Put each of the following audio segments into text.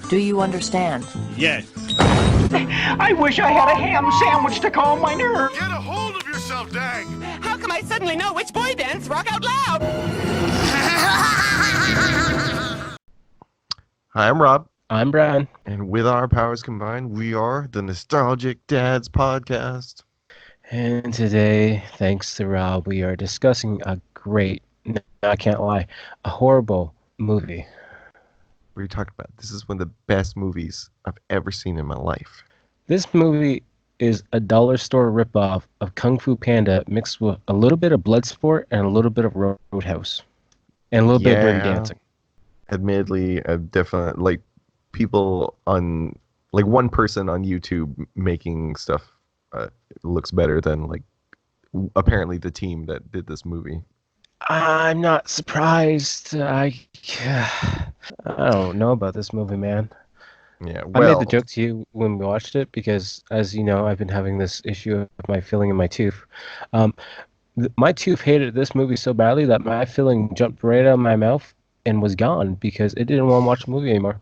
Do you understand? Yes. I wish I had a ham sandwich to calm my nerves. Get a hold of yourself, dang! How come I suddenly know which boy bands rock out loud? Hi, I'm Rob. I'm Brian. And with our powers combined, we are the Nostalgic Dads Podcast. And today, thanks to Rob, we are discussing a great, no, I can't lie, a horrible movie. What are you talking about? This is one of the best movies I've ever seen in my life. This movie is a dollar store ripoff of Kung Fu Panda mixed with a little bit of Bloodsport and a little bit of Roadhouse. And a little bit of Dirty Dancing. Admittedly, definitely, like, people on, like, one person on YouTube making stuff looks better than, like, apparently the team that did this movie. I'm not surprised. I don't know about this movie, man. Yeah, I made the joke to you when we watched it because, as you know, I've been having this issue of my filling in my tooth. My tooth hated this movie so badly that my filling jumped right out of my mouth and was gone because it didn't want to watch the movie anymore.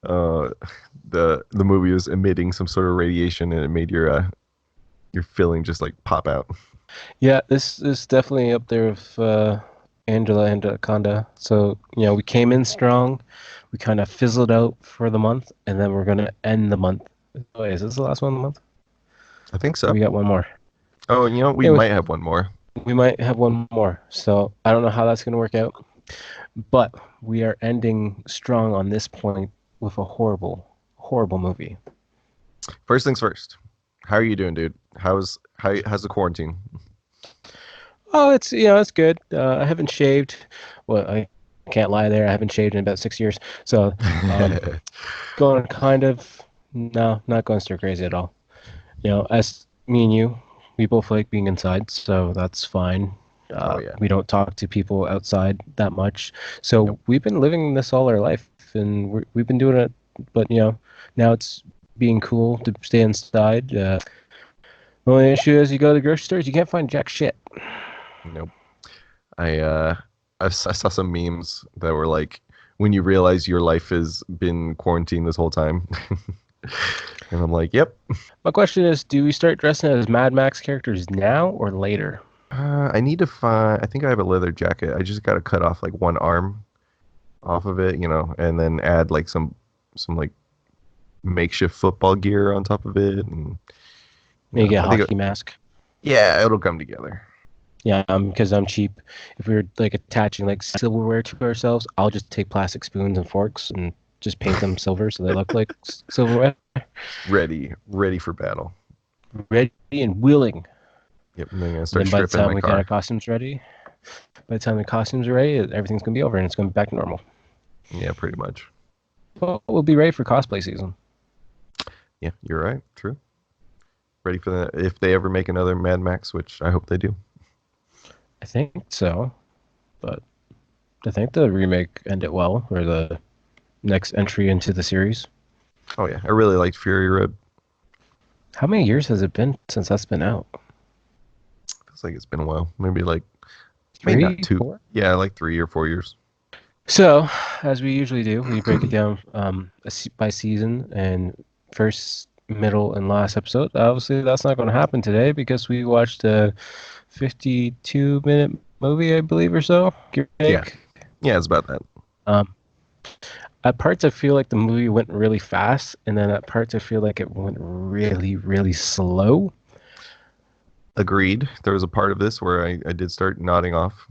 The movie was emitting some sort of radiation and it made your filling just like pop out. Yeah, this is definitely up there with Angela and Anaconda. So, you know, we came in strong. We kind of fizzled out for the month, and then we're going to end the month. Wait, is this the last one of the month? I think so. We got one more. Oh, you know, we might have one more. We might have one more. So I don't know how that's going to work out. But we are ending strong on this point with a horrible, horrible movie. First things first. How are you doing, dude? How's the quarantine? Oh, it's good. I haven't shaved. Well, I can't lie there. I haven't shaved in about 6 years. So going kind of not going stir crazy at all. You know, as me and you, we both like being inside, so that's fine. We don't talk to people outside that much. So We've been living this all our life, and we've been doing it. But, you know, now it's being cool to stay inside. The only issue is you go to the grocery stores, you can't find jack shit. Nope. I saw some memes that were like, when you realize your life has been quarantined this whole time. And I'm like, yep. My question is, do we start dressing as Mad Max characters now or later? I need to find, I think I have a leather jacket. I just got to cut off like one arm off of it, you know, and then add like some like makeshift football gear on top of it. And maybe get a hockey mask. Yeah, it'll come together. Yeah, because I'm cheap. If we were like attaching like silverware to ourselves, I'll just take plastic spoons and forks and just paint them silver so they look like silverware. Ready for battle. Ready and willing. Yep, and then I'm gonna start by the stripping time my car. Got our costumes ready, by the time the costumes are ready, everything's gonna be over and it's gonna be back to normal. Yeah, pretty much. Well, we'll be ready for cosplay season. Yeah, you're right. True. Ready for that if they ever make another Mad Max, which I hope they do. I think so, but I think the remake ended well, or the next entry into the series. Oh yeah, I really liked Fury Road. How many years has it been since that's been out? Feels like it's been a while. Maybe like 3, maybe not 2. 4? Yeah, like 3 or 4 years. So, as we usually do, we break it down by season and first, middle, and last episode. Obviously, that's not going to happen today because we watched a 52-minute movie, I believe, or so. Yeah, it's about that. At parts, I feel like the movie went really fast, and then at parts, I feel like it went really, really slow. Agreed. There was a part of this where I did start nodding off.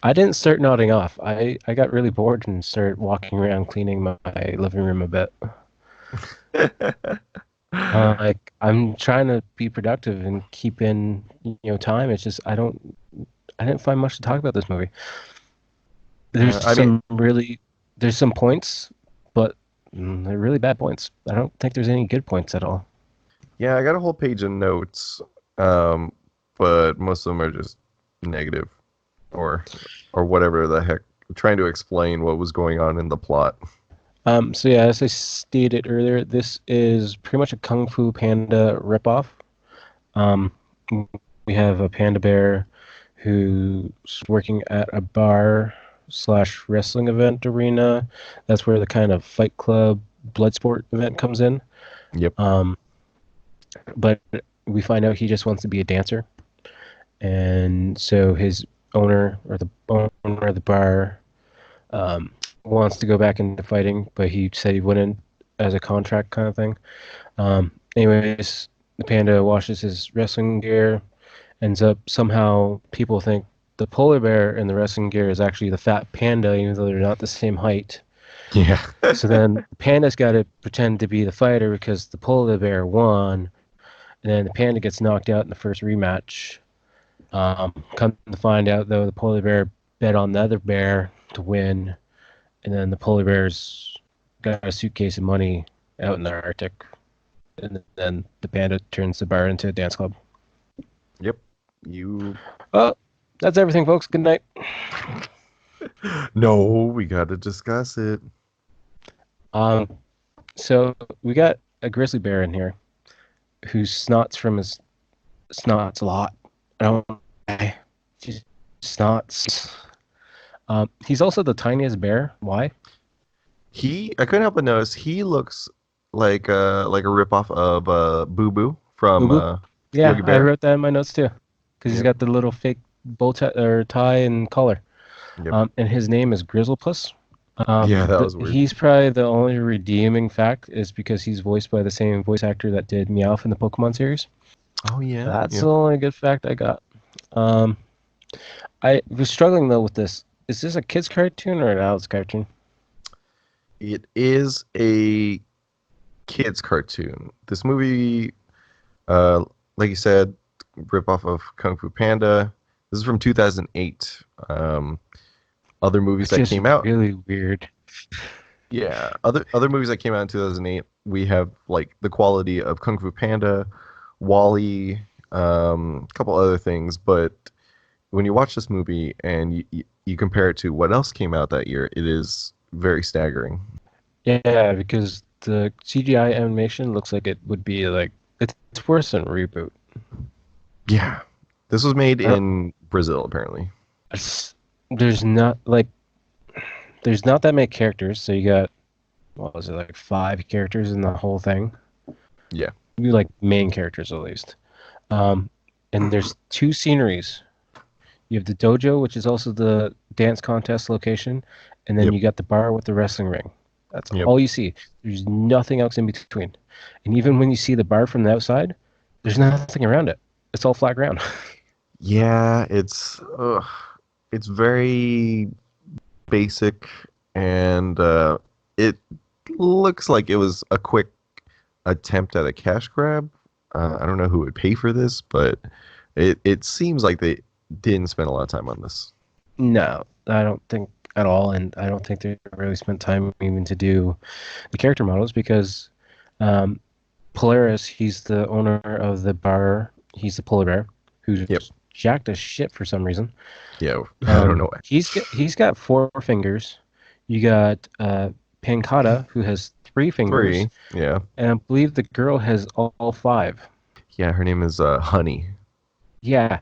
I didn't start nodding off. I got really bored and started walking around cleaning my living room a bit. Like I'm trying to be productive and keep in time. It's just I didn't find much to talk about this movie. There's there's some points, but they're really bad points. I don't think there's any good points at all. Yeah, I got a whole page of notes, but most of them are just negative, or whatever the heck, trying to explain what was going on in the plot. So yeah, as I stated earlier, this is pretty much a Kung Fu Panda ripoff. We have a panda bear who's working at a bar slash wrestling event arena. That's where the kind of Fight Club blood sport event comes in. Yep. But we find out he just wants to be a dancer. And so his owner or the owner of the bar wants to go back into fighting, but he said he wouldn't as a contract kind of thing. Anyways, the Panda washes his wrestling gear, ends up somehow people think the polar bear in the wrestling gear is actually the fat panda, even though they're not the same height. Yeah. So then Panda's got to pretend to be the fighter because the polar bear won, and then the panda gets knocked out in the first rematch. Come to find out, though, the polar bear bet on the other bear to win, and then the polar bear's got a suitcase of money out in the Arctic, and then the panda turns the bar into a dance club. Yep. You. Well, that's everything, folks. Good night. No, we got to discuss it. So we got a grizzly bear in here who snots from his snots a lot. I don't know why. Just snots. He's also the tiniest bear. Why? I couldn't help but notice he looks like a ripoff of Boo Boo from Boo Boo? Yeah, Yogi I Bear. wrote that in my notes too, because he's Yep. got the little fake bow tie or tie and collar. Yep. And his name is Grizzlepuss. Yeah, that was weird. He's probably the only redeeming fact is because he's voiced by the same voice actor that did Meowth in the Pokemon series. Oh yeah. That's yeah. the only good fact I got. I was struggling though with this. Is this a kid's cartoon or an adult's cartoon? It is a kids cartoon. This movie, like you said, ripoff of Kung Fu Panda. This is from 2008. Other movies that Just came out. really weird. Yeah, other movies that came out in 2008, we have like the quality of Kung Fu Panda, Wall-E, a couple other things, but when you watch this movie and you compare it to what else came out that year, it is very staggering. Yeah, because the CGI animation looks like it would be like it's worse than a reboot. Yeah, this was made I don't- in Brazil apparently. There's not that many characters, so you got what was it like 5 characters in the whole thing? Yeah. You like main characters at least. And there's 2 sceneries. You have the dojo, which is also the dance contest location, and then Yep. you got the bar with the wrestling ring. That's Yep. all you see. There's nothing else in between. And even when you see the bar from the outside, there's nothing around it. It's all flat ground. Yeah, it's very basic, and it looks like it was a quick attempt at a cash grab. I don't know who would pay for this, but it seems like they didn't spend a lot of time on this. No, I don't think at all, and I don't think they really spent time even to do the character models because Polaris, he's the owner of the bar. He's the polar bear who's Yep. jacked as shit for some reason. Yeah, I don't know. He's got 4 fingers. You got Pancata, who has 3 fingers, 3. Yeah. and I believe the girl has all 5. Yeah, her name is Honey. Yeah,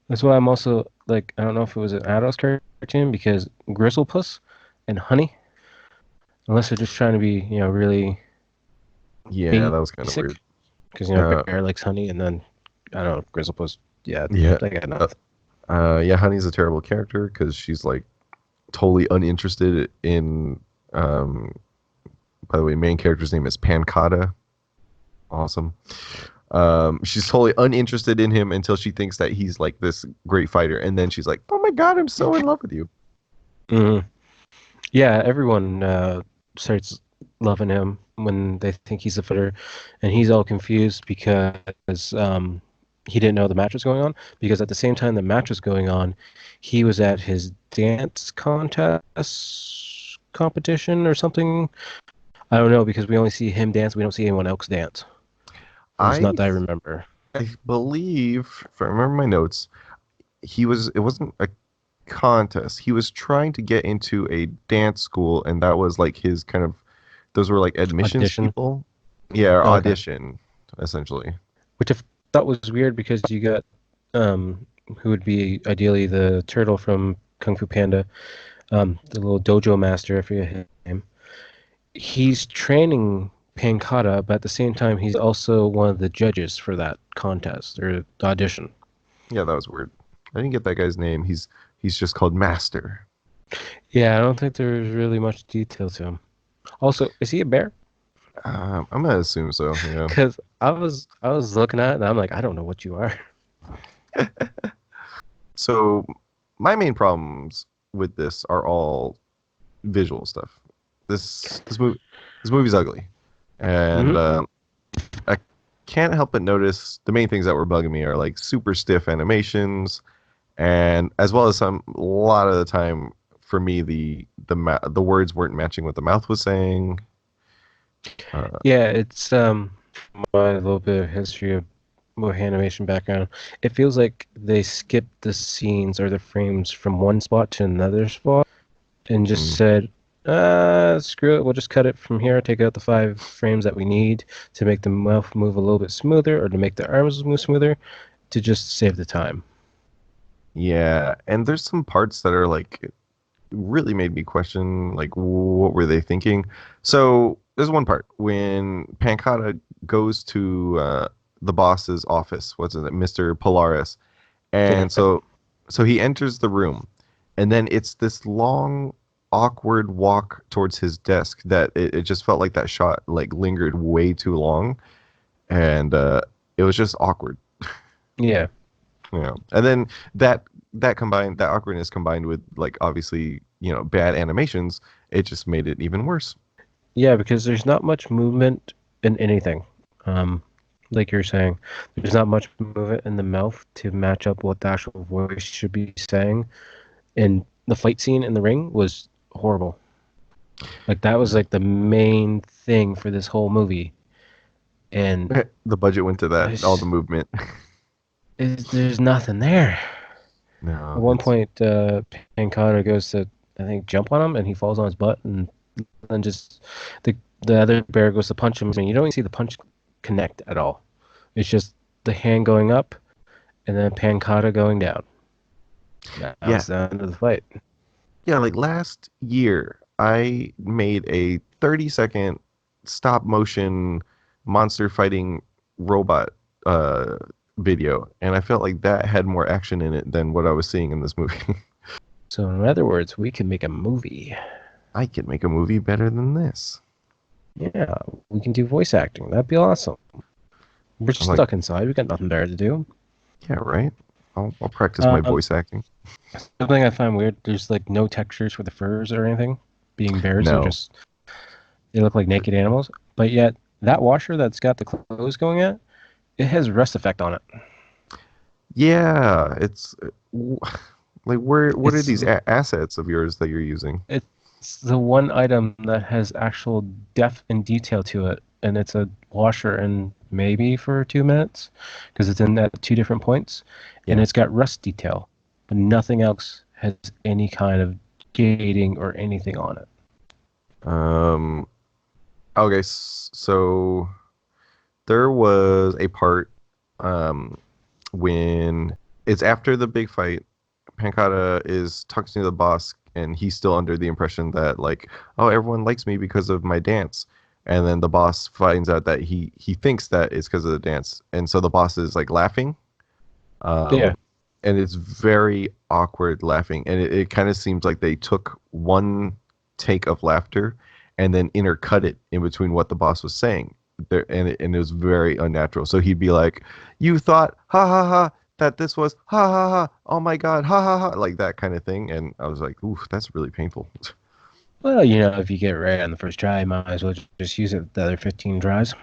that's why I'm also like I don't know if it was an adult cartoon because Grizzlepuss and Honey, unless they're just trying to be really Yeah, that was kind of basic, weird. because Uh, Bear likes honey, and then I don't know Grizzlepuss. Yeah, Yeah. they got nothing. Yeah, Honey's a terrible character because she's like totally uninterested in. By the way, main character's name is Pancata. Awesome. She's totally uninterested in him until she thinks that he's like this great fighter, and then she's like, "Oh my god, I'm so in love with you." Mhm. Yeah, everyone starts loving him when they think he's a fighter, and he's all confused because he didn't know the match was going on. Because at the same time the match was going on, he was at his dance contest competition or something. I don't know because we only see him dance. We don't see anyone else dance. At least not that I remember. I believe, if I remember my notes, it wasn't a contest. He was trying to get into a dance school, and that was like his kind of, those were like admissions Audition? people. Yeah, or Okay. audition, essentially. Which I thought was weird because you got who would be ideally the turtle from Kung Fu Panda. the little dojo master, I forget his name. He's training Pancata, but at the same time, he's also one of the judges for that contest or audition. Yeah, that was weird. I didn't get that guy's name. He's just called Master. Yeah, I don't think there's really much detail to him. Also, is he a bear? I'm gonna assume so. Yeah. Because I was looking at it and I'm like, I don't know what you are. So my main problems with this are all visual stuff. This movie's ugly, and I can't help but notice the main things that were bugging me are like super stiff animations, and as well as a lot of the time for me the words weren't matching what the mouth was saying. Yeah, it's my little bit of history of more animation background. It feels like they skipped the scenes or the frames from one spot to another spot and just Mm, said, screw it, we'll just cut it from here, take out the 5 frames that we need to make the mouth move a little bit smoother or to make the arms move smoother to just save the time. yeah, and there's some parts that are like really made me question like what were they thinking. So there's one part when Pancata goes to the boss's office. What's it, Mr. Polaris, Yeah. and so he enters the room, and then it's this long awkward walk towards his desk that it just felt like that shot like lingered way too long, and it was just awkward. Yeah. Yeah, and then that awkwardness combined with like obviously bad animations, it just made it even worse. Yeah, because there's not much movement in anything. Um, like you're saying, there's not much movement in the mouth to match up what the actual voice should be saying. And the fight scene in the ring was horrible. Like that was like the main thing for this whole movie. And The budget went to that, all the there's, movement. there's nothing there. At No, one it's point, Pancata goes to, I think, jump on him, and he falls on his butt, and then just the the other bear goes to punch him, and you don't even see the punch connect at all. It's just the hand going up, and then Pancata going down. That yeah, was the end of the fight. yeah. Like last year, I made a 30-second stop motion monster fighting robot video, and I felt like that had more action in it than what I was seeing in this movie. So, in other words, we can make a movie. I could make a movie better than this. Yeah, we can do voice acting. That'd be awesome. We're I'm like, stuck inside. We got nothing better to do. yeah, right. I'll practice my Uh, voice acting. Something I find weird. There's like no textures for the furs or anything. Being bears, No. they look like naked animals. But yet that washer that's got the clothes going at, it has rust effect on it. Yeah, it's like what are It's these assets of yours that you're using? it's the one item that has actual depth and detail to it, and it's a washer and maybe for 2 minutes because it's in at 2 different points, and Yeah. it's got rust detail, but nothing else has any kind of gating or anything on it. Um. Okay, so there was a part when it's after the big fight. Pancata is talking to the boss, and he's still under the impression that like, oh, everyone likes me because of my dance. And then the boss finds out that he thinks that it's because of the dance, and so the boss is like laughing. Yeah. And it's very awkward laughing, and it kind of seems like they took one take of laughter and then intercut it in between what the boss was saying there, and it was very unnatural. So he'd be like, you thought ha ha ha that this was ha ha ha, oh my god, ha ha ha, like that kind of thing. And I was like, ooh, that's really painful. Well, if you get it right on the first try, you might as well just use it the other 15 tries.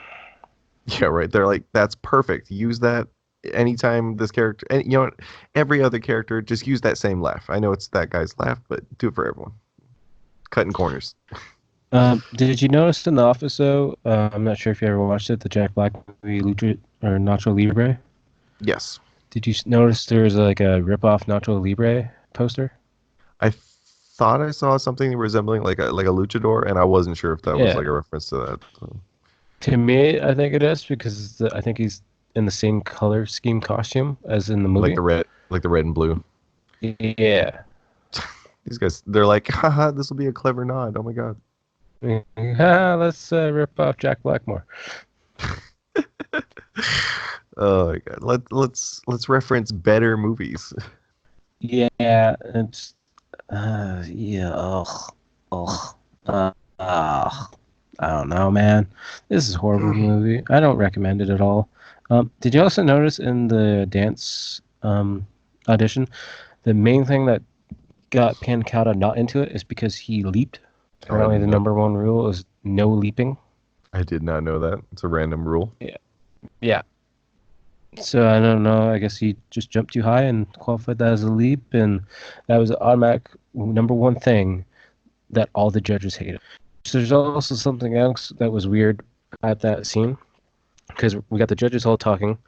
Yeah, right. They're like, that's perfect, use that anytime this character, and every other character, just use that same laugh. I know it's that guy's laugh, but do it for everyone. Cutting corners. Did you notice in The Office, though, I'm not sure if you ever watched it, the Jack Black movie Lucha, or Nacho Libre? Yes. Did you notice there was like a rip-off Nacho Libre poster? I thought I saw something resembling like a luchador, and I wasn't sure if that was Yeah. like a reference to that. So. To me, I think it is because I think he's in the same color scheme costume as in the movie. Like the red and blue. Yeah. These guys, they're like, haha, this will be a clever nod. Oh my god. Let's rip off Jack Blackmore. Oh my god. Let's reference better movies. Yeah, it's yeah. Ugh, ugh, ugh. I don't know, man. This is a horrible movie. I don't recommend it at all. Did you also notice in the dance audition, the main thing that got Pancata not into it is because he leaped. Apparently, the number one rule is no leaping. I did not know that. It's a random rule. Yeah. So I don't know. I guess he just jumped too high and qualified that as a leap, and that was the automatic number one thing that all the judges hated. So there's also something else that was weird at that scene, because we got the judges all talking.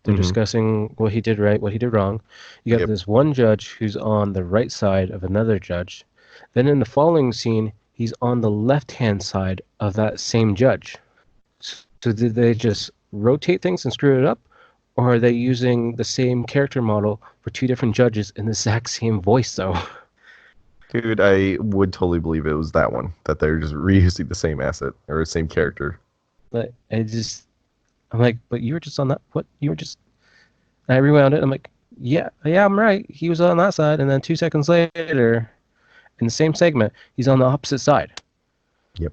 They're discussing what he did right, what he did wrong. You got this one judge who's on the right side of another judge. Then in the following scene, he's on the left-hand side of that same judge. So did they just rotate things and screw it up? Or are they using the same character model for two different judges in the exact same voice, though? Dude, I would totally believe it was that one, that they're just reusing the same asset or the same character. But I'm like, but you were just on that. What? You were just. And I rewound it. I'm like, yeah, I'm right. He was on that side, and then 2 seconds later, in the same segment, he's on the opposite side. Yep.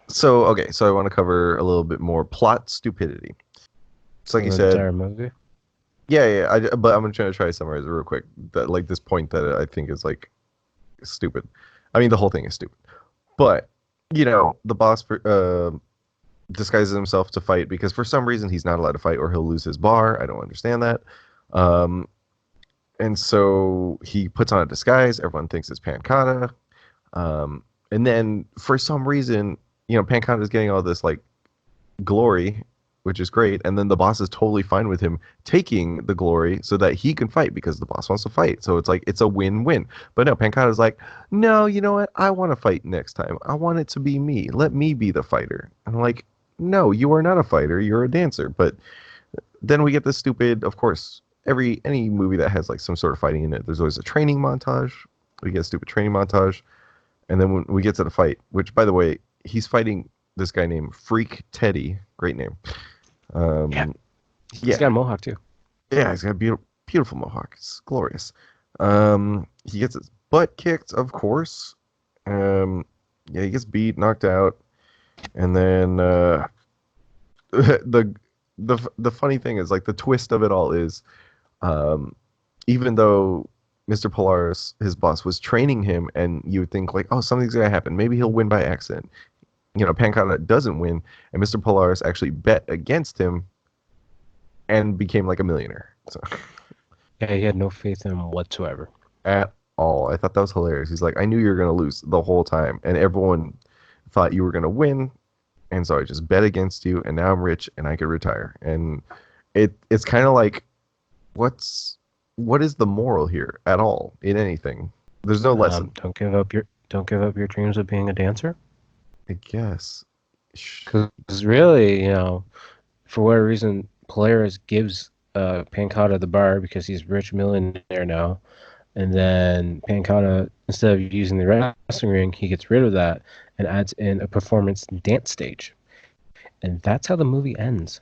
So okay, so I want to cover a little bit more plot stupidity. It's like you said. Entire movie. Yeah. But I'm gonna try to summarize it real quick. That like this point that I think is like stupid. I mean, the whole thing is stupid. But the boss disguises himself to fight because for some reason he's not allowed to fight or he'll lose his bar. I don't understand that. And so he puts on a disguise. Everyone thinks it's Pancata. And then for some reason, Pancata is getting all this like glory, which is great. And then the boss is totally fine with him taking the glory so that he can fight because the boss wants to fight. So it's like, it's a win-win. But no, Pancata's like, no, you know what? I want to fight next time. I want it to be me. Let me be the fighter. And I'm like, no, you are not a fighter. You're a dancer. But then we get this stupid, of course, any movie that has like some sort of fighting in it, there's always a training montage. We get a stupid training montage. And then when we get to the fight, which by the way, he's fighting this guy named Freak Teddy. Great name. He's got a mohawk too. Yeah, he's got a beautiful mohawk. It's glorious. He gets his butt kicked, of course. He gets beat, knocked out, and then the funny thing is, like, the twist of it all is, even though Mr. Polaris, his boss, was training him, and you would think like, oh, something's gonna happen. Maybe he'll win by accident. Pancata doesn't win, and Mr. Polaris actually bet against him and became like a millionaire. So Yeah, he had no faith in him whatsoever. At all. I thought that was hilarious. He's like, I knew you were going to lose the whole time, and everyone thought you were going to win, and so I just bet against you, and now I'm rich, and I could retire. And it's kind of like, what is the moral here at all in anything? There's no lesson. Don't give up your dreams of being a dancer. I guess. Because really, for whatever reason, Polaris gives Pancata the bar because he's a rich millionaire now. And then Pancata, instead of using the wrestling ring, he gets rid of that and adds in a performance dance stage. And that's how the movie ends.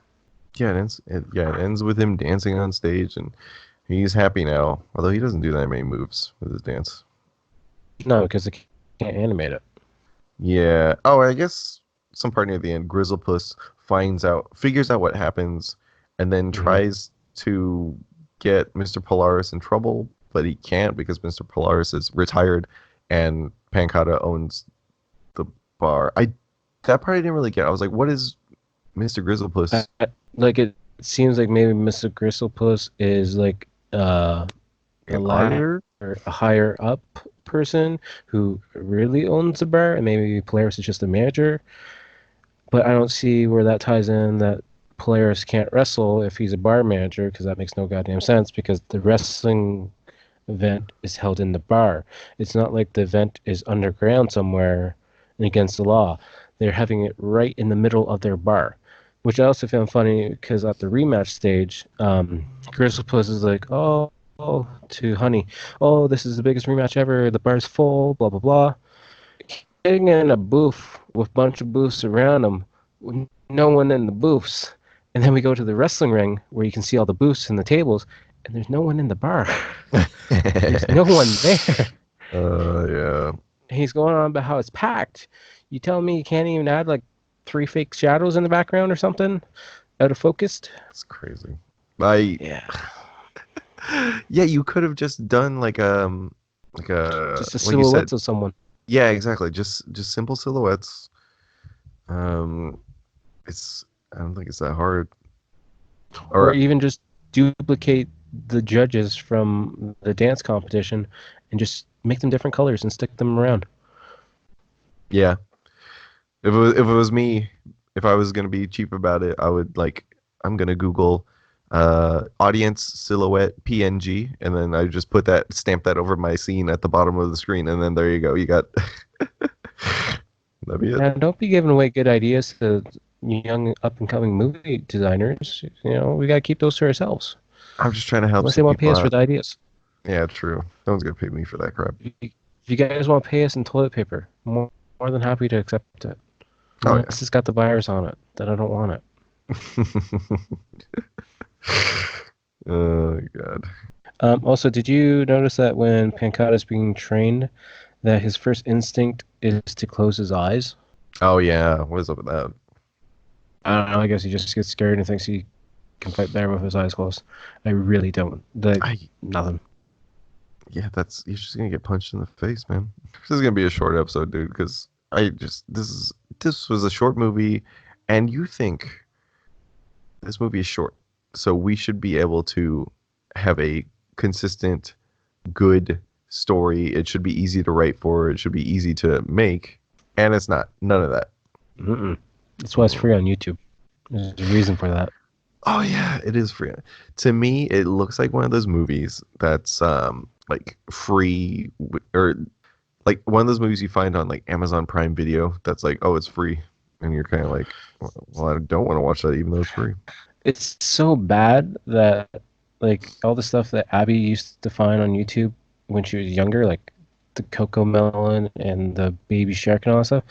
Yeah, it ends with him dancing on stage, and he's happy now. Although he doesn't do that many moves with his dance. No, because they can't animate it. Yeah. Oh, I guess some part near the end, Grizzlepuss figures out what happens, and then tries to get Mr. Polaris in trouble, but he can't because Mr. Polaris is retired, and Pancata owns the bar. That part I didn't really get. I was like, what is Mr. Grizzlepuss? It seems like maybe Mr. Grizzlepuss is like a ladder or a higher up person who really owns the bar, and maybe Polaris is just a manager. But I don't see where that ties in that Polaris can't wrestle if he's a bar manager, because that makes no goddamn sense, because the wrestling event is held in the bar. It's not like the event is underground somewhere and against the law. They're having it right in the middle of their bar, which I also found funny because at the rematch stage, Grizzlepuss is like, oh, to Honey. Oh, this is the biggest rematch ever. The bar's full. Blah blah blah. Getting in a booth with a bunch of booths around him, with no one in the booths. And then we go to the wrestling ring where you can see all the booths and the tables, and there's no one in the bar. There's no one there. Yeah. He's going on about how it's packed. You tell me you can't even add like 3 fake shadows in the background or something out of focused? It's crazy. Yeah. Yeah, you could have just done like a Just the like you said. silhouettes of someone. Yeah, exactly. Just simple silhouettes. It's I don't think it's that hard. Or even just duplicate the judges from the dance competition and just make them different colors and stick them around. Yeah. If it was me, if I was gonna be cheap about it, I would I'm gonna Google audience silhouette PNG, and then I just stamp that over my scene at the bottom of the screen, and then there you go. You got that'd be it. And don't be giving away good ideas to young up and coming movie designers. We gotta keep those to ourselves. I'm just trying to help Unless they some want to pay people us for out. the ideas. Yeah, true. No one's gonna pay me for that crap. If you guys want to pay us in toilet paper, more than happy to accept it. Oh, Unless it's got the virus on it, then I don't want it. Oh god. Also, did you notice that when Pancata is being trained, that his first instinct is to close his eyes? Oh yeah. What is up with that? I don't know. I guess he just gets scared and thinks he can fight better with his eyes closed. I really don't. Nothing. Yeah, you're just gonna get punched in the face, man. This is gonna be a short episode, dude, because this was a short movie, and you think this movie is short, so we should be able to have a consistent, good story. It should be easy to write for. It should be easy to make, and it's not. None of that. Mm-mm. That's why it's free on YouTube. There's a reason for that. Oh yeah, it is free. To me, it looks like one of those movies that's like free or like one of those movies you find on like Amazon Prime Video that's like, oh, it's free, and you're kind of like, well, I don't want to watch that even though it's free. It's so bad that like all the stuff that Abby used to find on YouTube when she was younger, like the Coco Melon and the Baby Shark and all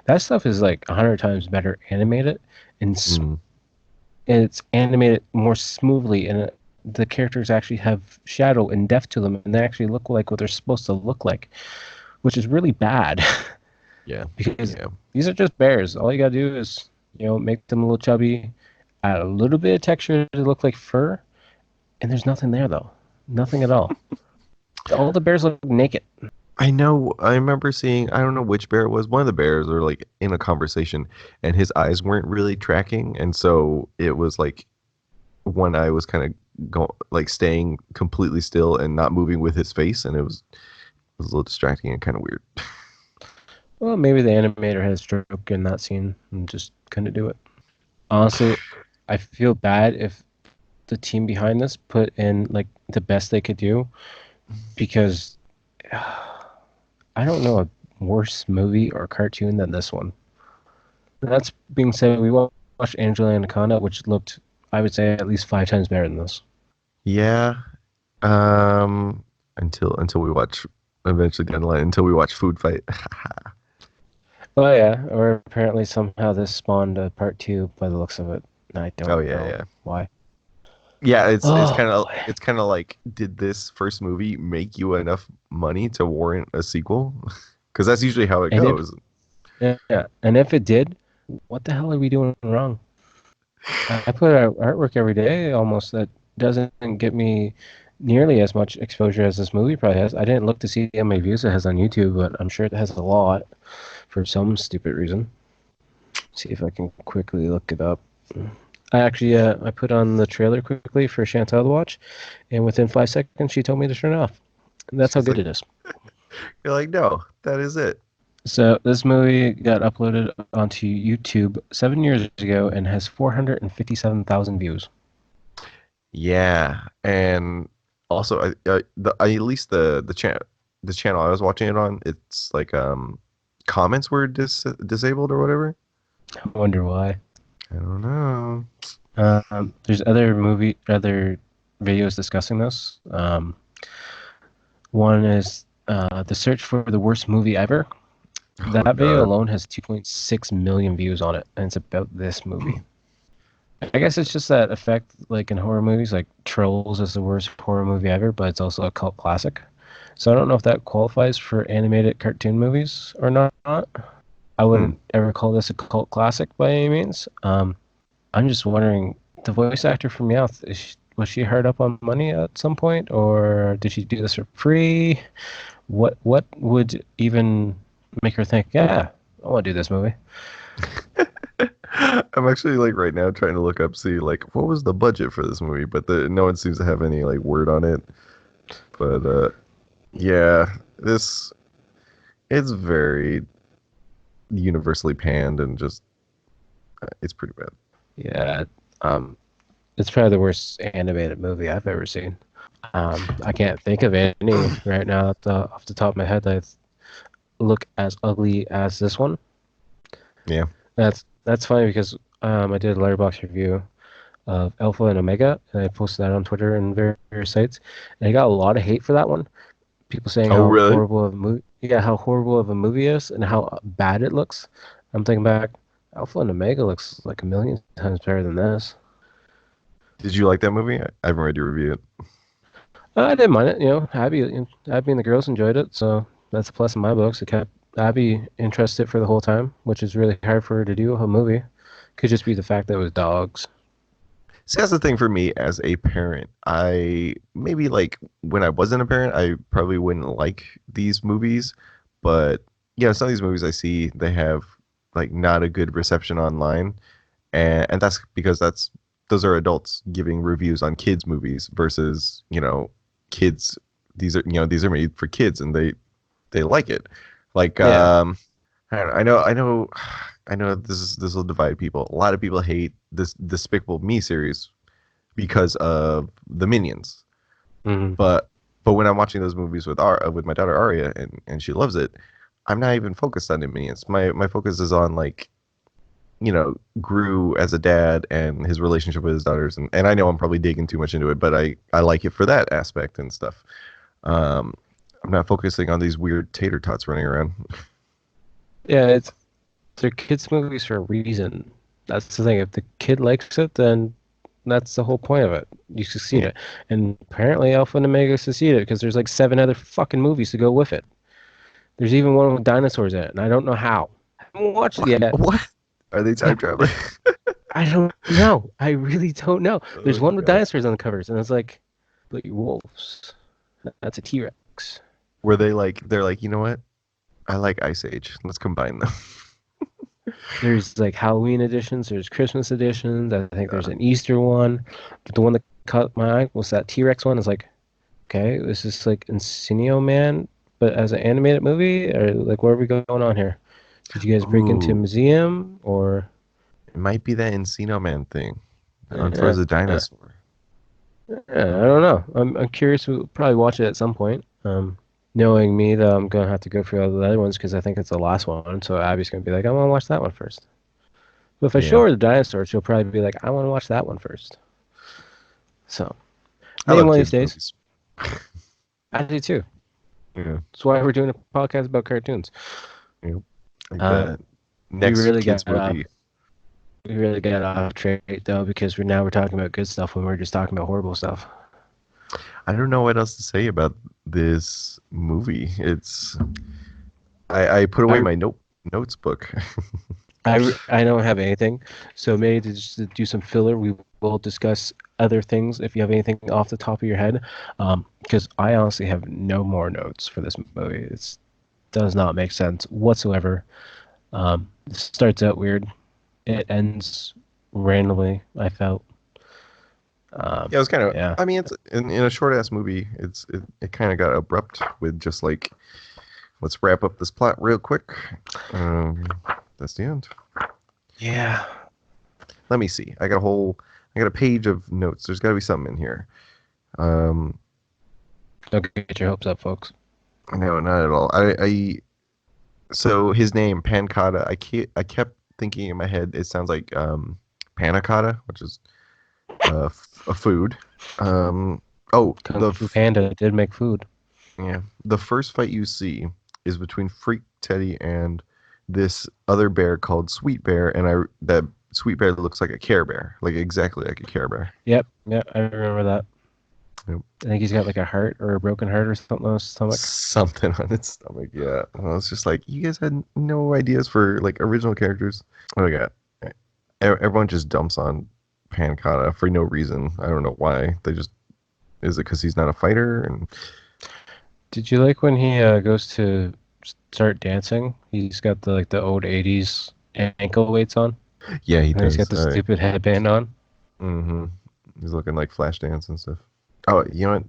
that stuff is like 100 times better animated and it's animated more smoothly, and the characters actually have shadow and depth to them, and they actually look like what they're supposed to look like, which is really bad. Yeah, because these are just bears. All you gotta do is make them a little chubby, add a little bit of texture to look like fur, and there's nothing there though, nothing at all. All the bears look naked. I know. I remember seeing. I don't know which bear it was. One of the bears were like in a conversation, and his eyes weren't really tracking, and so it was like one eye was kind of staying completely still and not moving with his face, and it was a little distracting and kind of weird. Well, maybe the animator had a stroke in that scene and just couldn't do it. Honestly, I feel bad if the team behind this put in like the best they could do, because I don't know a worse movie or cartoon than this one. That's being said, we watched Angela Anaconda, which looked, I would say, at least 5 times better than this. Yeah. Until we watch eventually down the line, until we watch Food Fight. Oh yeah, or apparently somehow this spawned a part 2 by the looks of it. I don't know why. Yeah, it's kind of like, did this first movie make you enough money to warrant a sequel? Because that's usually how it goes. Yeah, and if it did, what the hell are we doing wrong? I put out artwork every day almost that doesn't get me nearly as much exposure as this movie probably has. I didn't look to see how many views it has on YouTube, but I'm sure it has a lot for some stupid reason. See if I can quickly look it up. I actually I put on the trailer quickly for Chantal to watch, and within 5 seconds she told me to turn it off. That's how good it is. You're like, no, that is it. So this movie got uploaded onto YouTube 7 years ago and has 457,000 views. Yeah, and also at least the channel I was watching it on, it's like comments were disabled or whatever. I wonder why. I don't know. There's other videos discussing this. One is the search for the worst movie ever. Oh That video god. alone has 2.6 million views on it, and it's about this movie. I guess it's just that effect, like in horror movies, like Trolls is the worst horror movie ever, but it's also a cult classic. So I don't know if that qualifies for animated cartoon movies or not. I wouldn't ever call this a cult classic by any means. I'm just wondering, the voice actor for Meowth, was she hard up on money at some point, or did she do this for free? What would even make her think, yeah, I want to do this movie? I'm actually like right now trying to look up, see like what was the budget for this movie, but no one seems to have any like word on it. But yeah, this it's very universally panned and just it's pretty bad. Yeah, it's probably the worst animated movie I've ever seen. I can't think of any right now off the top of my head that look as ugly as this one. Yeah. That's funny because I did a letterbox review of Alpha and Omega, and I posted that on Twitter and various sites, and I got a lot of hate for that one. People saying Oh, how really? horrible of a movie, yeah, how horrible of a movie it is, and how bad it looks. I'm thinking back, Alpha and Omega looks like a million times better than this. Did you like that movie? I haven't read your review yet. I didn't mind it, Abby and the girls enjoyed it, so that's a plus in my books. It kept Abby interested for the whole time, which is really hard for her to do a movie. Could just be the fact that it was dogs. See, that's the thing for me as a parent. I maybe like when I wasn't a parent, I probably wouldn't like these movies. But yeah, some of these movies I see, they have like not a good reception online, and that's because those are adults giving reviews on kids movies versus kids. These are made for kids and they like it. Like Yeah. I don't know, I know this will divide people. A lot of people hate this Despicable Me series because of the Minions. Hmm. But when I'm watching those movies with my daughter Aria and she loves it, I'm not even focused on the Minions. My focus is on like Gru as a dad and his relationship with his daughters, and I know I'm probably digging too much into it, but I like it for that aspect and stuff. Um, I'm not focusing on these weird tater tots running around. Yeah, they're kids' movies for a reason. That's the thing. If the kid likes it, then that's the whole point of it. You succeed Yeah. it. And apparently Alpha and Omega succeeded because there's like 7 other fucking movies to go with it. There's even one with dinosaurs in it, and I don't know how. I haven't watched it yet. What? Are they time traveling? I don't know. I really don't know. There's Oh one with god. dinosaurs on the covers, and it's like, but you wolves. That's a T-Rex. Were they're like, you know what? I like Ice Age. Let's combine them. There's like Halloween editions, there's Christmas editions, I think there's an Easter one. But the one that caught my eye was that T-Rex one. It's like, okay, this is like Encino Man, but as an animated movie? Or like, where are we going on here? Did you guys break into a Ooh, museum? Or it might be that Encino Man thing. Towards uh, the uh, dinosaur. I don't know. I'm curious. We'll probably watch it at some point. Knowing me, though, I'm gonna have to go through all the other ones because I think it's the last one. So Abby's gonna be like, I want to watch that one first. But if I show Yeah. her the dinosaur, she'll probably be like, I want to watch that one first. So I maybe love one of these kids days. movies. I do too. Yeah. That's why we're doing a podcast about cartoons. Yep. Like Uh, that next really kids got off. movie. We really got off track though because we're talking about good stuff when we were just talking about horrible stuff. I don't know what else to say about this movie. I put away I my notes book. I don't have anything, so maybe to just to do some filler, we will discuss other things if you have anything off the top of your head. Because I honestly have no more notes for this movie. It does not make sense whatsoever. It starts out weird, it ends randomly. I felt. Yeah, it was kind of. Yeah. I mean, it's in a short ass movie. It kind of got abrupt with just like, let's wrap up this plot real quick. That's the end. Yeah. Let me see. I got a page of notes. There's got to be something in here. Don't get your hopes up, folks. No, not at all. So his name Pancata. I kept thinking in my head it sounds like panna cotta, which is a food. Oh, Kung Fu Panda did make food. yeah, the first fight you see is between Freak Teddy and this other bear called Sweet Bear, and that Sweet Bear looks like a Care Bear, like exactly like a Care Bear. Yep, I remember that. Yep. I think he's got like a heart or a broken heart or something on his stomach. Something on its stomach, yeah. I was just like, you guys had no ideas for like original characters. Oh my god, everyone just dumps on Pancata for no reason. I don't know why. Is it because he's not a fighter? And Did you like when he goes to start dancing? He's got the old '80s ankle weights on. yeah, he And does. he's got the stupid headband on. Mm-hmm. He's looking like Flashdance and stuff. Oh, you know what?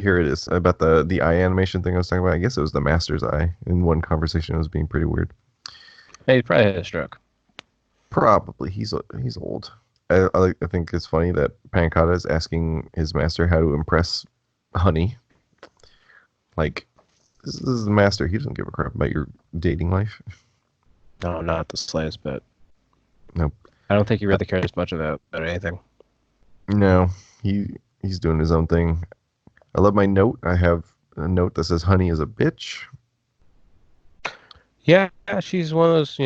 Here it is about the eye animation thing I was talking about. I guess it was the Master's eye. In one conversation, it was being pretty weird. Hey, he probably had a stroke. Probably he's old. I think it's funny that Pancata is asking his master how to impress Honey. Like, this is the master. He doesn't give a crap about your dating life. No, not the slightest bit. Nope. I don't think he really cares much about anything. No, he's doing his own thing. I love my note. I have a note that says Honey is a bitch. Yeah, she's one of those,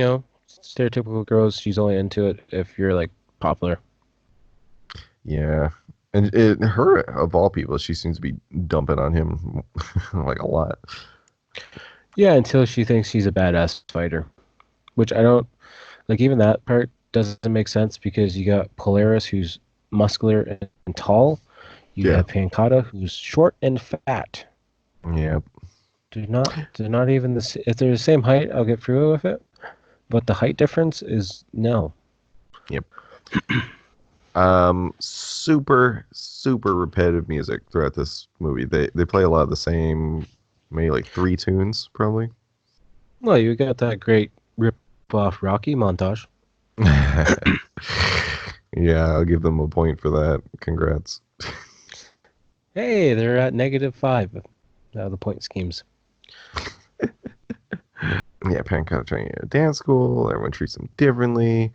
stereotypical girls. She's only into it if you're like popular. Yeah. And her, of all people, she seems to be dumping on him like a lot. Yeah, until she thinks he's a badass fighter, which I don't like. Even that part doesn't make sense because you got Polaris, who's muscular and tall. You have Pancata, who's short and fat. Yep. They're not even if they're the same height, I'll get through with it. But the height difference is no. Yep. Super repetitive music throughout this movie. They play a lot of the same, maybe like 3 tunes probably. Well, you got that great rip off Rocky montage. Yeah, I'll give them a point for that. Congrats. Hey, they're at -5 out of the point schemes. Yeah, Pancake training at dance school. Everyone treats him differently.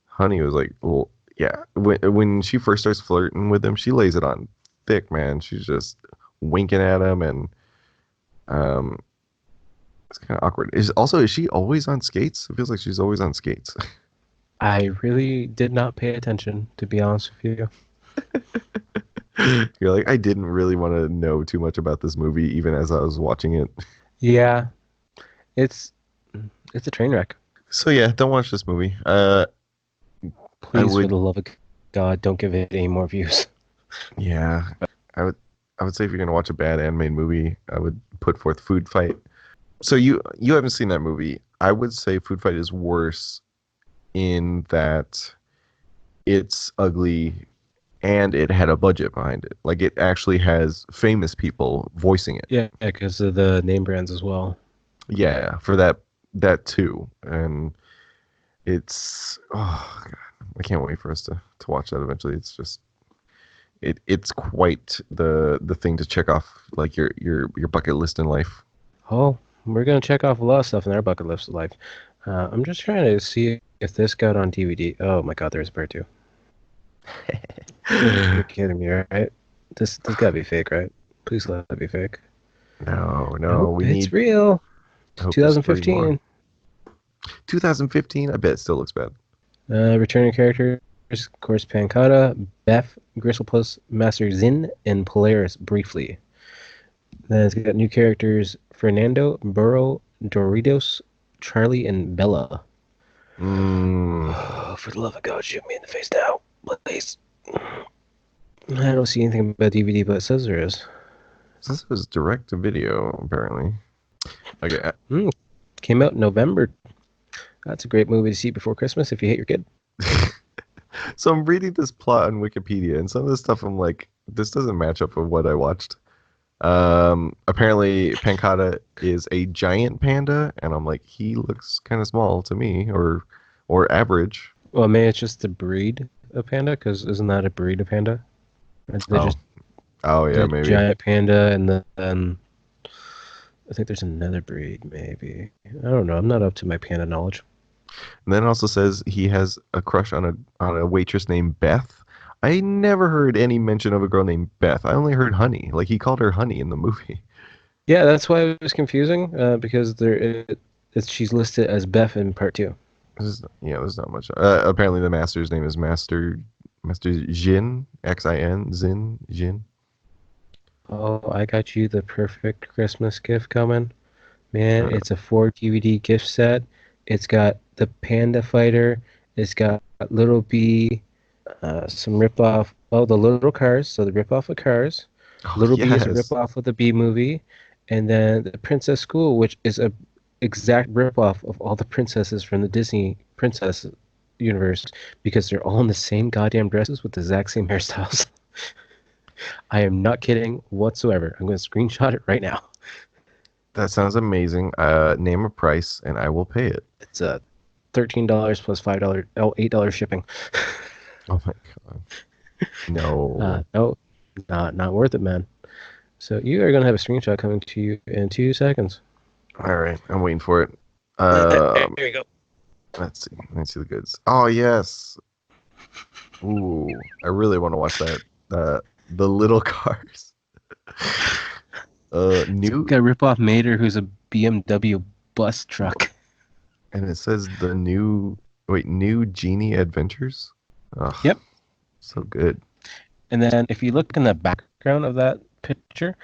Honey was like, well, yeah. When she first starts flirting with him, she lays it on thick, man. She's just winking at him, and it's kind of awkward. Is she always on skates? It feels like she's always on skates. I really did not pay attention, to be honest with you. You're like, I didn't really want to know too much about this movie, even as I was watching it. Yeah, it's a train wreck. So yeah, don't watch this movie. Please, for the love of God, don't give it any more views. Yeah, I would say if you're gonna watch a bad animated movie, I would put forth Food Fight. So you haven't seen that movie. I would say Food Fight is worse in that it's ugly and it had a budget behind it. Like, it actually has famous people voicing it. Yeah, because of the name brands as well. Yeah, for that too. And it's, oh god, I can't wait for us to watch that eventually. It's just it's quite the thing to check off, like your bucket list in life. Oh, we're gonna check off a lot of stuff in our bucket list of life. I'm just trying to see if this got on DVD. Oh my god, there's part 2. You're kidding me, right? This gotta be fake, right? Please let it be fake. No, Nope, we it's real. hope there's 2015. 2015. I bet it still looks bad. Returning characters, of course, Pancata, Beth, Gristlepuss, Master Zin, and Polaris briefly. Then it's got new characters: Fernando, Burrow, Doritos, Charlie, and Bella. Oh, for the love of God, shoot me in the face now, please. I don't see anything about DVD, but it says there is. This was direct to video, apparently. Okay. Came out in November. That's a great movie to see before Christmas if you hate your kid. So I'm reading this plot on Wikipedia, and some of this stuff I'm like, this doesn't match up with what I watched. Apparently Pancata is a giant panda, and I'm like, he looks kind of small to me, or average. Well, maybe it's just the breed of panda, because isn't that a breed of panda? Oh yeah, maybe giant panda, and then I think there's another breed, maybe. I don't know. I'm not up to my panda knowledge. And then it also says he has a crush on a waitress named Beth. I never heard any mention of a girl named Beth. I only heard Honey. Like he called her Honey in the movie. Yeah, that's why it was confusing because she's listed as Beth in part two. There's not much. Apparently, the master's name is Master Jin, Xin, Zin, Jin. Oh, I got you the perfect Christmas gift coming. Man, it's a 4 DVD gift set. It's got the Panda Fighter. It's got Little B, some rip-off. Oh, the little cars. So the rip-off of Cars. Oh, Little B is a yes. rip-off of the B movie. And then the Princess School, which is a exact rip-off of all the princesses from the Disney princess universe because they're all in the same goddamn dresses with the exact same hairstyles. I am not kidding whatsoever. I'm going to screenshot it right now. That sounds amazing. Name a price, and I will pay it. It's $13 plus $8 shipping. Oh my god. No. No, not worth it, man. So you are going to have a screenshot coming to you in 2 seconds. All right, I'm waiting for it. There you go. Let's see. Let's see the goods. Oh yes. Ooh, I really want to watch that. The little cars. New. Got rip off Mater, who's a BMW bus truck. And it says the new Genie Adventures. Ugh, Yep. So good. And then if you look in the background of that picture,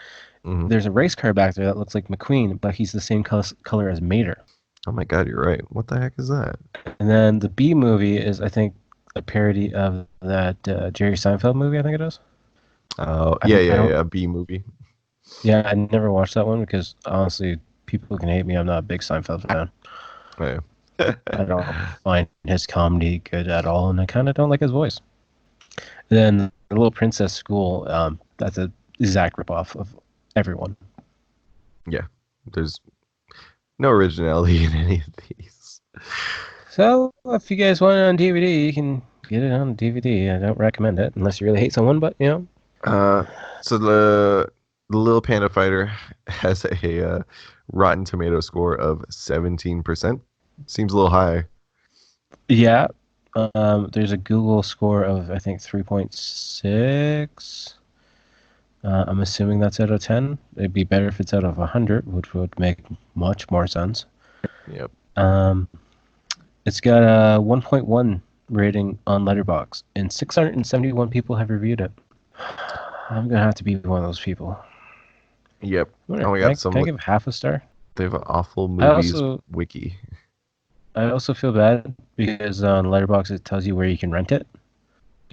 Mhm. there's a race car back there that looks like McQueen, but he's the same color as Mater. Oh my god, you're right. What the heck is that? And then the B movie is, I think, a parody of that Jerry Seinfeld movie, I think it is. Oh, I yeah. B movie. Yeah, I never watched that one because, honestly, people can hate me. I'm not a big Seinfeld fan. Oh, yeah. I don't find his comedy good at all, and I kind of don't like his voice. And then the Little Princess School, that's an exact ripoff of everyone. Yeah. There's no originality in any of these. So, if you guys want it on DVD, you can get it on DVD. I don't recommend it unless you really hate someone, but, So the Little Panda Fighter has a Rotten Tomato score of 17%. Seems a little high. Yeah. There's a Google score of, I think, 3.6. I'm assuming that's out of 10. It'd be better if it's out of 100, which would make much more sense. Yep. It's got a 1.1 rating on Letterboxd, and 671 people have reviewed it. I'm gonna have to be one of those people. Yep. Can And we got I give half a star? They have an awful movies wiki. I also feel bad because on Letterboxd it tells you where you can rent it.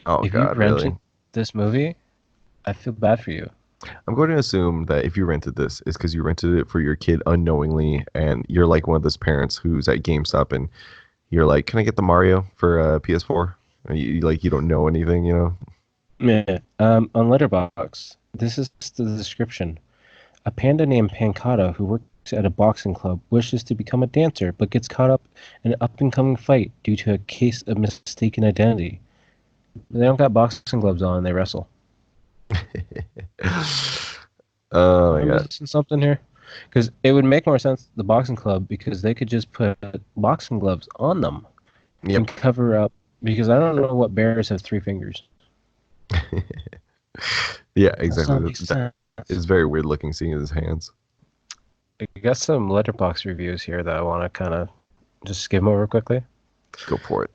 Oh If god, you rented really? this movie, I feel bad for you. I'm going to assume that if you rented this, it's because you rented it for your kid unknowingly, and you're like one of those parents who's at GameStop and you're like, "Can I get the Mario for PS4?" And you don't know anything, you know. Yeah. On Letterboxd, this is the description. A panda named Pancata, who works at a boxing club, wishes to become a dancer, but gets caught up in an up-and-coming fight due to a case of mistaken identity. They don't got boxing gloves on, they wrestle. Oh my Am I god. missing something here? Because it would make more sense, the boxing club, because they could just put boxing gloves on them and Yep. cover up. Because I don't know what bears have 3 fingers. Yeah, That exactly. makes That sense. is very weird looking seeing his hands. I got some Letterboxd reviews here that I want to kind of just skim over quickly. Go for it.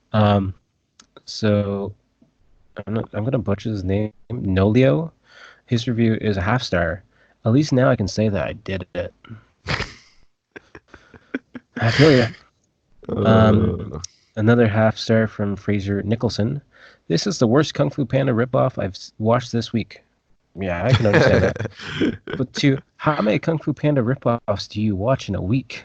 So I'm gonna butcher his name. Nolio. His review is a half star. At least now I can say that I did it. I feel you. Another half star from Fraser Nicholson. This is the worst Kung Fu Panda ripoff I've watched this week. Yeah, I can understand that. But 2, how many Kung Fu Panda ripoffs do you watch in a week?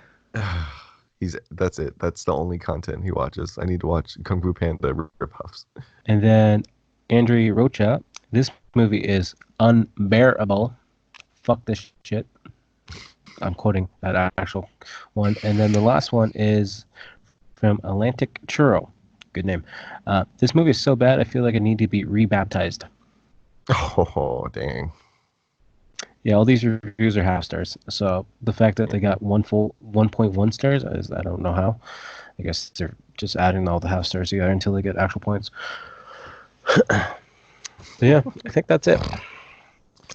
That's it. That's the only content he watches. I need to watch Kung Fu Panda ripoffs. And then Andrew Rocha. This movie is unbearable. Fuck this shit. I'm quoting that actual one. And then the last one is from Atlantic Churro. Good name. This movie is so bad, I feel like I need to be rebaptized. Oh, dang. Yeah, all these reviews are half stars. So the fact that they got 1.1 stars, I don't know how. I guess they're just adding all the half stars together until they get actual points. So yeah, I think that's it.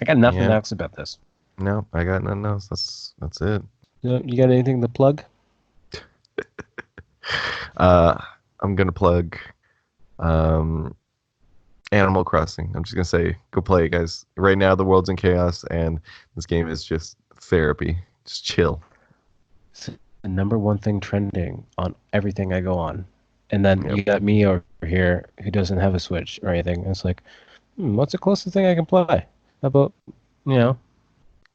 I got nothing Yeah. else about this. No, I got nothing else. That's it. You got anything to plug? I'm gonna plug um, Animal Crossing. I'm just gonna say, go play it, guys. Right now, the world's in chaos, and this game is just therapy. Just chill. It's the number one thing trending on everything I go on. And then Yep. you got me over here who doesn't have a Switch or anything. It's like, what's the closest thing I can play? How about, you know,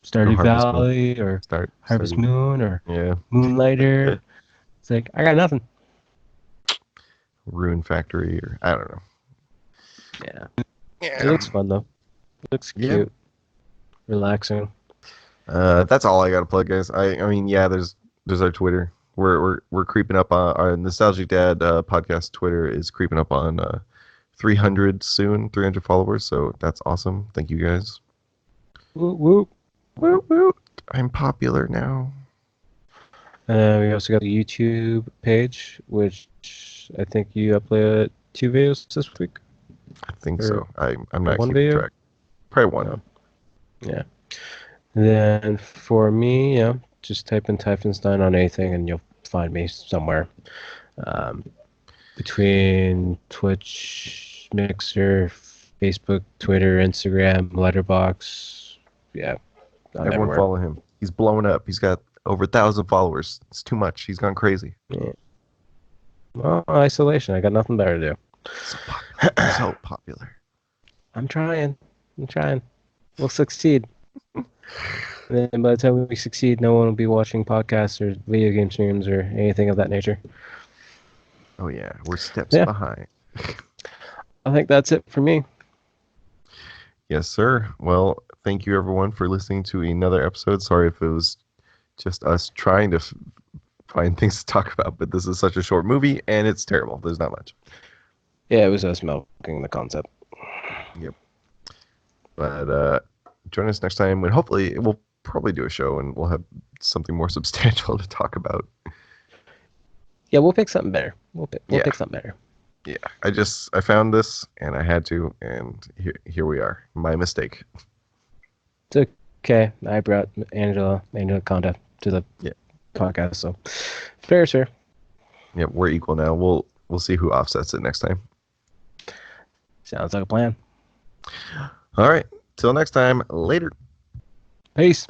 Stardew Harvest Moon. Valley or Harvest Stardew. Moon or Yeah. Moonlighter? It's like, I got nothing. Rune Factory, or I don't know. Yeah. Yeah. It looks fun, though. It looks Yeah. cute. Relaxing. That's all I got to plug, guys. I mean, yeah, there's our Twitter. We're creeping up on our Nostalgic Dad podcast. Twitter is creeping up on 300 soon, 300 followers. So that's awesome. Thank you guys. Whoop, whoop. Woo woo! I'm popular now. We also got the YouTube page, which I think you uploaded 2 videos this week. I think Or so. I'm not one keeping video? track. Probably one. No. Yeah. And then for me, just type in Typhonstein on anything and you'll find me somewhere. Between Twitch, Mixer, Facebook, Twitter, Instagram, Letterbox. Yeah. I'm Everyone everywhere. follow him. He's blowing up. He's got over 1,000 followers. It's too much. He's gone crazy. Yeah. Well, isolation. I got nothing better to do. So popular. So popular. I'm trying. We'll succeed. And then by the time we succeed, no one will be watching podcasts or video game streams or anything of that nature. Oh yeah, we're steps Yeah. behind. I think that's it for me. Yes, sir. Well, thank you everyone for listening to another episode. Sorry if it was just us trying to find things to talk about, but this is such a short movie and it's terrible. There's not much. Yeah, it was us milking the concept. Yep. But join us next time when hopefully we'll probably do a show and we'll have something more substantial to talk about. Yeah, we'll pick something better. We'll Yeah. pick something better. Yeah, I found this and I had to, and here we are. My mistake. It's okay. I brought Angela Conda to the podcast, so fair, sir. Yep, we're equal now. We'll see who offsets it next time. Sounds like a plan. All right. Till next time. Later. Peace.